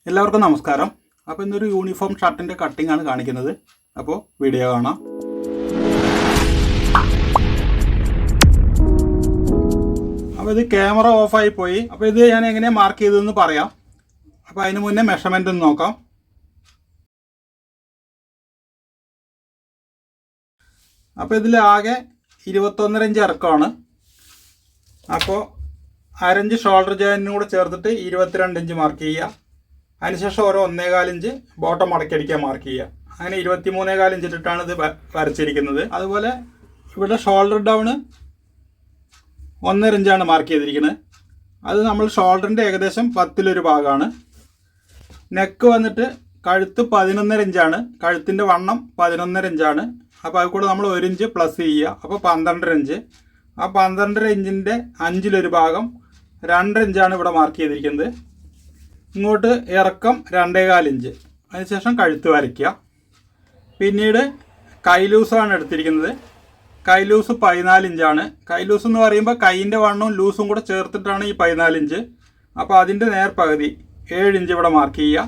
എല്ലാവർക്കും നമസ്കാരം. അപ്പോൾ ഇന്നൊരു യൂണിഫോം ഷർട്ടിൻ്റെ കട്ടിംഗ് ആണ് കാണിക്കുന്നത്. അപ്പോൾ വീഡിയോ കാണാം. അപ്പോൾ ഇത് ക്യാമറ ഓഫായി പോയി. അപ്പോൾ ഇത് ഞാൻ എങ്ങനെയാണ് മാർക്ക് ചെയ്തതെന്ന് പറയാം. അപ്പോൾ അതിന് മുന്നേ മെഷർമെൻ്റ് ഒന്ന് നോക്കാം. അപ്പോൾ ഇതിൽ ആകെ 21.5 ഇഞ്ച് ഇറക്കമാണ്. അപ്പോൾ 1/2 ഇഞ്ച് ഷോൾഡർ ജോയിൻറ്റിനും കൂടെ ചേർത്തിട്ട് 22 ഇഞ്ച് മാർക്ക് ചെയ്യുക. അതിനുശേഷം ഓരോ 1.25 ഇഞ്ച് ബോട്ടം മടക്കിയടിക്കാൻ മാർക്ക് ചെയ്യുക. അങ്ങനെ 23.25 ഇഞ്ച് ഇട്ടിട്ടാണ് ഇത് വരച്ചിരിക്കുന്നത്. അതുപോലെ ഇവിടെ ഷോൾഡർ ഡൗണ് 1.5 ഇഞ്ചാണ് മാർക്ക് ചെയ്തിരിക്കുന്നത്. അത് നമ്മൾ ഷോൾഡറിൻ്റെ ഏകദേശം 10-1 ഭാഗമാണ്. നെക്ക് വന്നിട്ട് കഴുത്ത് 11.5 ഇഞ്ചാണ്. കഴുത്തിൻ്റെ വണ്ണം 11.5 ഇഞ്ചാണ്. അപ്പോൾ അത് കൂടെ നമ്മൾ 1 ഇഞ്ച് പ്ലസ് ചെയ്യുക. അപ്പോൾ 12.5 ഇഞ്ച്. ആ 12.5 ഇഞ്ചിൻ്റെ 5-1 ഭാഗം 2 ഇഞ്ചാണ് ഇവിടെ മാർക്ക് ചെയ്തിരിക്കുന്നത്. ഇങ്ങോട്ട് ഇറക്കം 2.25 ഇഞ്ച്. അതിനുശേഷം കഴുത്ത് വരയ്ക്കുക. പിന്നീട് കൈ ലൂസാണ് എടുത്തിരിക്കുന്നത്. കൈ ലൂസ് 14 ഇഞ്ചാണ്. കൈ ലൂസ് എന്ന് പറയുമ്പോൾ കൈയിൻ്റെ വണ്ണവും ലൂസും കൂടെ ചേർത്തിട്ടാണ് ഈ 14 ഇഞ്ച്. അപ്പോൾ അതിൻ്റെ നേർപകുതി 7 ഇഞ്ച് ഇവിടെ മാർക്ക് ചെയ്യുക.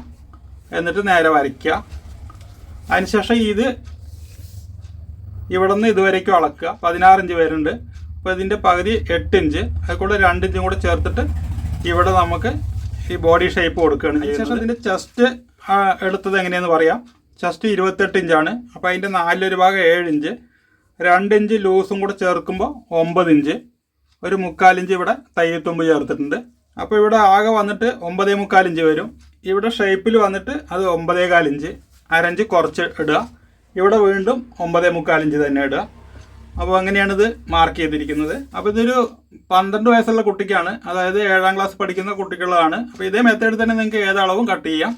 എന്നിട്ട് നേരെ വരയ്ക്കുക. അതിനുശേഷം ഇത് ഇവിടെ നിന്ന് ഇതുവരേക്കും അളക്കുക. 16 ഇഞ്ച് വരുന്നുണ്ട്. അപ്പോൾ ഇതിൻ്റെ പകുതി 8 ഇഞ്ച്. അതുകൂടെ 2 ഇഞ്ചും കൂടെ ചേർത്തിട്ട് ഇവിടെ നമുക്ക് ഈ ബോഡി ഷേപ്പ് കൊടുക്കുകയാണ്. അതിനുശേഷം ഇതിൻ്റെ ചെസ്റ്റ് എടുത്തത് എങ്ങനെയാണെന്ന് പറയാം. ചെസ്റ്റ് 28 ഇഞ്ചാണ്. അപ്പോൾ അതിൻ്റെ 4-1 ഭാഗം 7 ഇഞ്ച്. 2 ഇഞ്ച് ലൂസും കൂടെ ചേർക്കുമ്പോൾ 9 ഇഞ്ച്. ഒരു 3/4 ഇഞ്ച് ഇവിടെ തയ്യത്തുമ്പ് ചേർത്തിട്ടുണ്ട്. അപ്പോൾ ഇവിടെ ആകെ വന്നിട്ട് 9.25 ഇഞ്ച് വരും. ഇവിടെ ഷേപ്പിൽ വന്നിട്ട് അത് 9.25 ഇഞ്ച്. 1/2 ഇഞ്ച് കുറച്ച് ഇടുക. ഇവിടെ വീണ്ടും 9.25 ഇഞ്ച് തന്നെ ഇടുക. അപ്പോൾ അങ്ങനെയാണിത് മാർക്ക് ചെയ്തിരിക്കുന്നത്. അപ്പോൾ ഇതൊരു 12 വയസ്സുള്ള കുട്ടിക്കാണ്, അതായത് 7ാം ക്ലാസ് പഠിക്കുന്ന കുട്ടികളാണ്. അപ്പോൾ ഇതേ മെത്തേഡ് തന്നെ നിങ്ങൾക്ക് ഏതളവും കട്ട് ചെയ്യാം.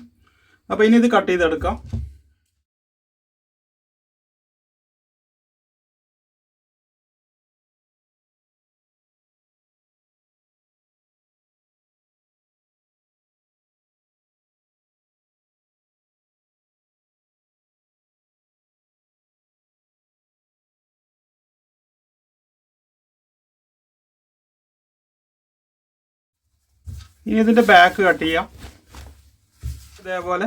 അപ്പോൾ ഇനി ഇത് കട്ട് ചെയ്തെടുക്കാം. ഇനി ഇതിൻ്റെ ബാക്ക് കട്ട് ചെയ്യാം. ഇതേപോലെ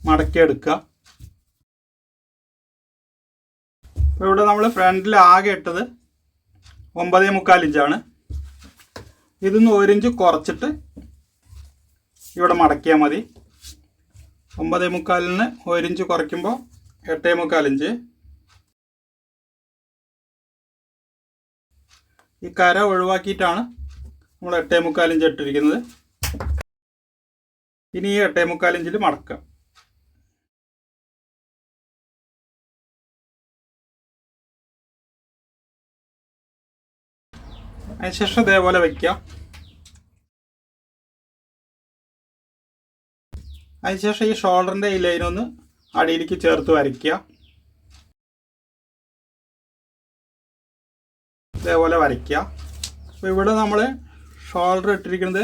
മടക്കിയെടുക്കുക. അപ്പോൾ ഇവിടെ നമ്മൾ ഫ്രണ്ടിൽ ആകെ ഇട്ടത് 9.25 ഇഞ്ചാണ്. ഇതിന്ന് 1 ഇഞ്ച് കുറച്ചിട്ട് ഇവിടെ മടക്കിയാൽ മതി. 9.25-ന് 1 ഇഞ്ച് കുറയ്ക്കുമ്പോൾ 8.25 ഇഞ്ച്. ഈ കര ഒഴിവാക്കിയിട്ടാണ് നമ്മൾ 8.25 ഇഞ്ച് ഇട്ടിരിക്കുന്നത്. ഇനി ഈ 8.25 ഇഞ്ചിൽ മടക്കുക. അതിനുശേഷം ഇതേപോലെ വയ്ക്കുക. അതിനുശേഷം ഈ ഷോൾഡറിൻ്റെ ഈ ലൈനൊന്ന് അടിയിലേക്ക് ചേർത്ത് വരയ്ക്കുക. ഇതേപോലെ വരയ്ക്കുക. അപ്പോൾ ഇവിടെ നമ്മൾ ഷോൾഡർ ഇട്ടിരിക്കുന്നത്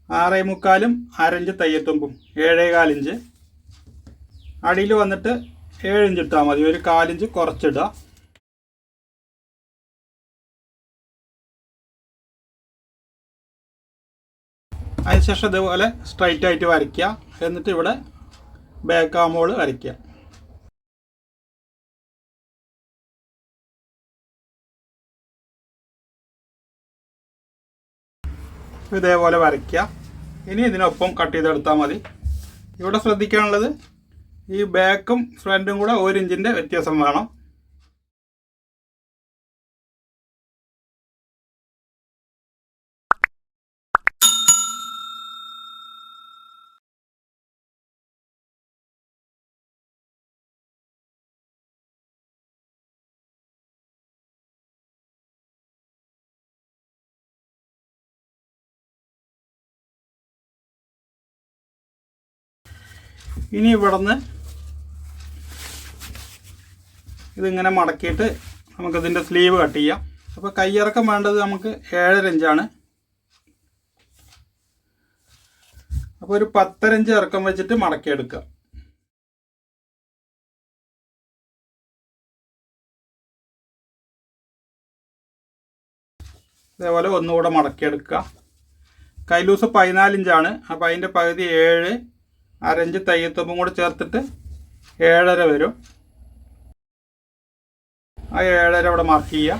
6.25-ഉം 1/2 ഇഞ്ച് തയ്യത്തുമ്പും 7.25 ഇഞ്ച്. അടിയിൽ വന്നിട്ട് 7 ഇഞ്ച് ഇട്ടാൽ മതി. ഒരു 1/4 ഇഞ്ച് കുറച്ചിടുക. അതിനുശേഷം ഇതുപോലെ സ്ട്രൈറ്റ് ആയിട്ട് വരയ്ക്കുക. എന്നിട്ട് ഇവിടെ ബാക്ക് ആം ഹോൾ വരയ്ക്കുക. ഇതേപോലെ വരയ്ക്കുക. ഇനി ഇതിനൊപ്പം കട്ട് ചെയ്തെടുത്താൽ മതി. ഇവിടെ ശ്രദ്ധിക്കാനുള്ളത് ഈ ബാക്കും ഫ്രണ്ടും കൂടെ 1 ഇഞ്ചിൻ്റെ വ്യത്യാസം വേണം. ഇനി ഇവിടുന്ന് ഇതിങ്ങനെ മടക്കിയിട്ട് നമുക്കിതിൻ്റെ സ്ലീവ് കട്ട് ചെയ്യാം. അപ്പോൾ കയ്യിറക്കം വേണ്ടത് നമുക്ക് 7.5 ഇഞ്ചാണ്. അപ്പോൾ ഒരു 10.5 ഇഞ്ച് ഇറക്കം വെച്ചിട്ട് മടക്കിയെടുക്കുക. ഇതേപോലെ ഒന്നുകൂടെ മടക്കിയെടുക്കുക. കൈ ലൂസ് 14 ഇഞ്ചാണ്. അപ്പോൾ അതിൻ്റെ പകുതി 7, അരഞ്ച് തയ്യത്തുമ്പും കൂടെ ചേർത്തിട്ട് 7.5 വരും. ആ 7.5 അവിടെ മാർക്ക് ചെയ്യുക.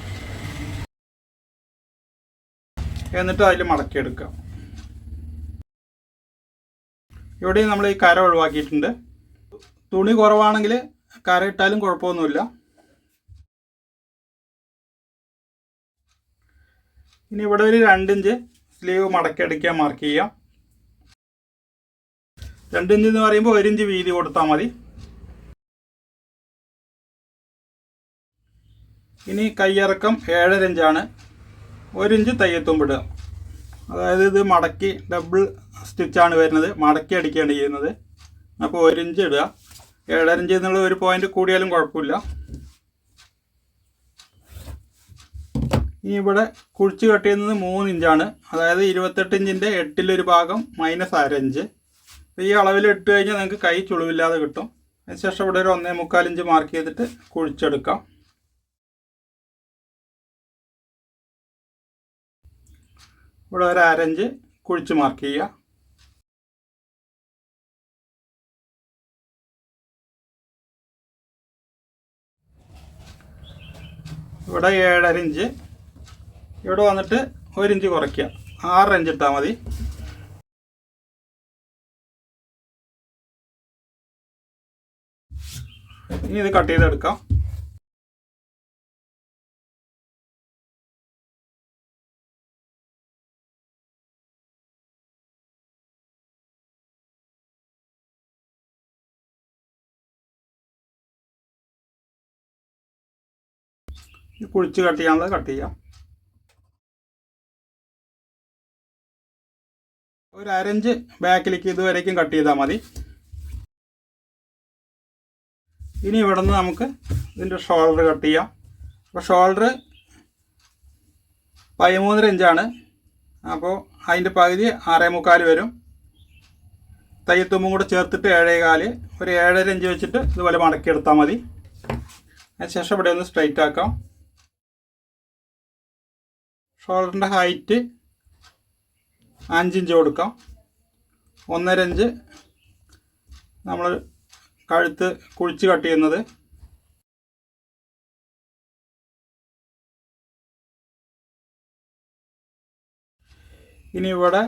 എന്നിട്ട് അതിൽ മടക്കിയെടുക്കുക. ഇവിടെ നമ്മൾ ഈ കര ഒഴിവാക്കിയിട്ടുണ്ട്. തുണി കുറവാണെങ്കിൽ കര ഇട്ടാലും കുഴപ്പമൊന്നുമില്ല. ഇനി ഇവിടെ ഒരു 2 ഇഞ്ച് സ്ലീവ് മടക്കിയെടുക്കാൻ മാർക്ക് ചെയ്യാം. 2 ഇഞ്ച് എന്ന് പറയുമ്പോൾ 1 ഇഞ്ച് വീതി കൊടുത്താൽ മതി. ഇനി കയ്യിറക്കം 7.5 ഇഞ്ചാണ്. 1 ഇഞ്ച് തയ്യത്തുമ്പിടുക. അതായത് ഇത് മടക്കി ഡബിൾ സ്റ്റിച്ചാണ് വരുന്നത്, മടക്കി അടിക്കുകയാണ് ചെയ്യുന്നത്. അപ്പോൾ 1 ഇഞ്ച് ഇടുക. 7.5 ഇഞ്ച് എന്നുള്ള ഒരു പോയിന്റ് കൂടിയാലും കുഴപ്പമില്ല. ഇനി ഇവിടെ കുഴിച്ച് കട്ട് ചെയ്യുന്നത് 3 ഇഞ്ചാണ്. അതായത് 28 ഇഞ്ചിൻ്റെ 8-1 ഭാഗം മൈനസ് 1/2 ഇഞ്ച്. ഈ അളവിൽ ഇട്ട് കഴിഞ്ഞാൽ നിങ്ങൾക്ക് കൈ ചുളിവില്ലാതെ കിട്ടും. അതിനുശേഷം ഇവിടെ ഒരു 1.25 ഇഞ്ച് മാർക്ക് ചെയ്തിട്ട് കുഴിച്ചെടുക്കാം. ഇവിടെ ഒരു 1/2 ഇഞ്ച് കുഴിച്ച് മാർക്ക് ചെയ്യുക. ഇവിടെ 7.5 ഇഞ്ച്. ഇവിടെ വന്നിട്ട് 1 ഇഞ്ച് കുറയ്ക്കുക. 6 ഇഞ്ച് ഇട്ടാൽ മതി. ഇനി ഇത് കട്ട് ചെയ്തെടുക്കാം. കുഴിച്ച് കട്ട് ചെയ്യാനുള്ളത് കട്ട് ചെയ്യാം. ഒരു 1/2 ഇഞ്ച് ബാക്കിലേക്ക് ഇതുവരേക്കും കട്ട് ചെയ്താൽ മതി. ഇനി ഇവിടെ നിന്ന് നമുക്ക് ഇതിൻ്റെ ഷോൾഡർ കട്ട് ചെയ്യാം. അപ്പോൾ ഷോൾഡർ 13.5 ഇഞ്ചാണ്. അപ്പോൾ അതിൻ്റെ പകുതി 6.25 വരും. തയ്യത്തുമ്പും കൂടെ ചേർത്തിട്ട് 7.25, ഒരു 7.5 ഇഞ്ച് വെച്ചിട്ട് ഇതുപോലെ മടക്കിയെടുത്താൽ മതി. അതിനുശേഷം ഇവിടെ ഒന്ന് സ്ട്രൈറ്റ് ആക്കാം. ഷോൾഡറിൻ്റെ ഹൈറ്റ് 5 ഇഞ്ച് കൊടുക്കാം. 1.5 ഇഞ്ച് നമ്മൾ കഴുത്ത് കുഴിച്ച് കട്ട് ചെയ്യുന്നത്. ഇനി ഇവിടെ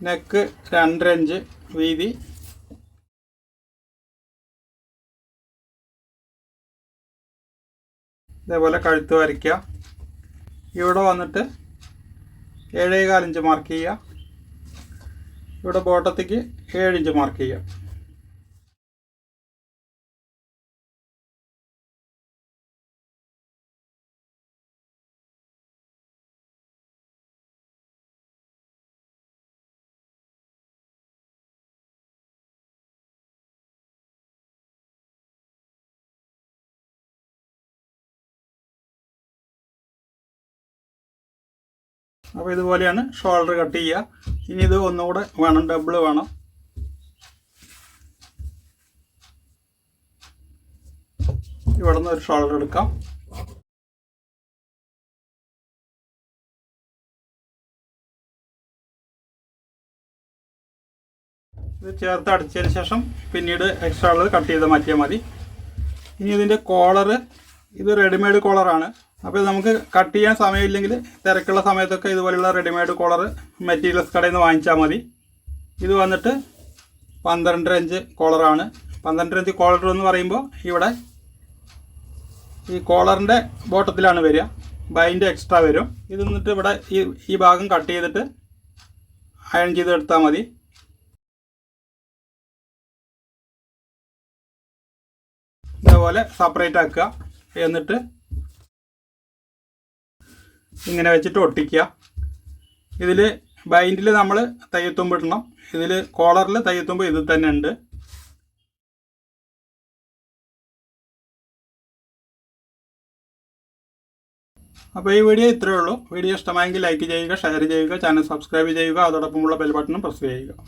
നെക്ക് 2.5 ഇഞ്ച് വീതി. ഇതേപോലെ കഴുത്ത് വരയ്ക്കുക. ഇവിടെ വന്നിട്ട് 7.25 ഇഞ്ച് മാർക്ക് ചെയ്യുക. ഇവിടെ ബോട്ടത്തേക്ക് 7 ഇഞ്ച് മാർക്ക് ചെയ്യുക. അപ്പോൾ ഇതുപോലെയാണ് ഷോൾഡർ കട്ട് ചെയ്യുക. ഇനി ഇത് ഒന്നുകൂടെ വേണം, ഡബിൾ വേണം. ഇവിടെ നിന്ന് ഒരു ഷോൾഡർ എടുക്കാം. ഇത് ചേർത്ത് അടിച്ചതിന് ശേഷം പിന്നീട് എക്സ്ട്രാ ഉള്ളത് കട്ട് ചെയ്ത് മാറ്റിയാൽ മതി. ഇനി ഇതിൻ്റെ കോളർ, ഇത് റെഡിമെയ്ഡ് കോളറാണ്. അപ്പോൾ നമുക്ക് കട്ട് ചെയ്യാൻ സമയമില്ലെങ്കിൽ തിരക്കുള്ള സമയത്തൊക്കെ ഇതുപോലെയുള്ള റെഡിമെയ്ഡ് കോളർ മെറ്റീരിയൽസ് കടയിൽ നിന്ന് വാങ്ങിച്ചാൽ മതി. ഇത് വന്നിട്ട് 12.5 ഇഞ്ച് കോളറാണ്. 12.5 ഇഞ്ച് കോളർ എന്ന് പറയുമ്പോൾ ഇവിടെ ഈ കോളറിൻ്റെ ബോട്ടത്തിലാണ് വരിക. ബൈൻഡ് എക്സ്ട്രാ വരും. ഇത് എന്നിട്ട് ഇവിടെ ഈ ഭാഗം കട്ട് ചെയ്തിട്ട് അയൺ ചെയ്തെടുത്താൽ മതി. ഇതേപോലെ സെപ്പറേറ്റ് ആക്കുക. എന്നിട്ട് ഇങ്ങനെ വെച്ചിട്ട് ഒട്ടിക്കുക. ഇതിൽ ബൈൻഡിൽ നമ്മൾ തയ്യത്തുമ്പ് ഇടണം. ഇതിൽ കോളറിൽ തയ്യത്തുമ്പ് ഇതിൽ തന്നെ ഉണ്ട്. അപ്പോൾ ഈ വീഡിയോ ഇത്രയേ ഉള്ളൂ. വീഡിയോ ഇഷ്ടമായെങ്കിൽ ലൈക്ക് ചെയ്യുക, ഷെയർ ചെയ്യുക, ചാനൽ സബ്സ്ക്രൈബ് ചെയ്യുക, അതോടൊപ്പമുള്ള ബെൽ ബട്ടണും പ്രസ് ചെയ്യുക.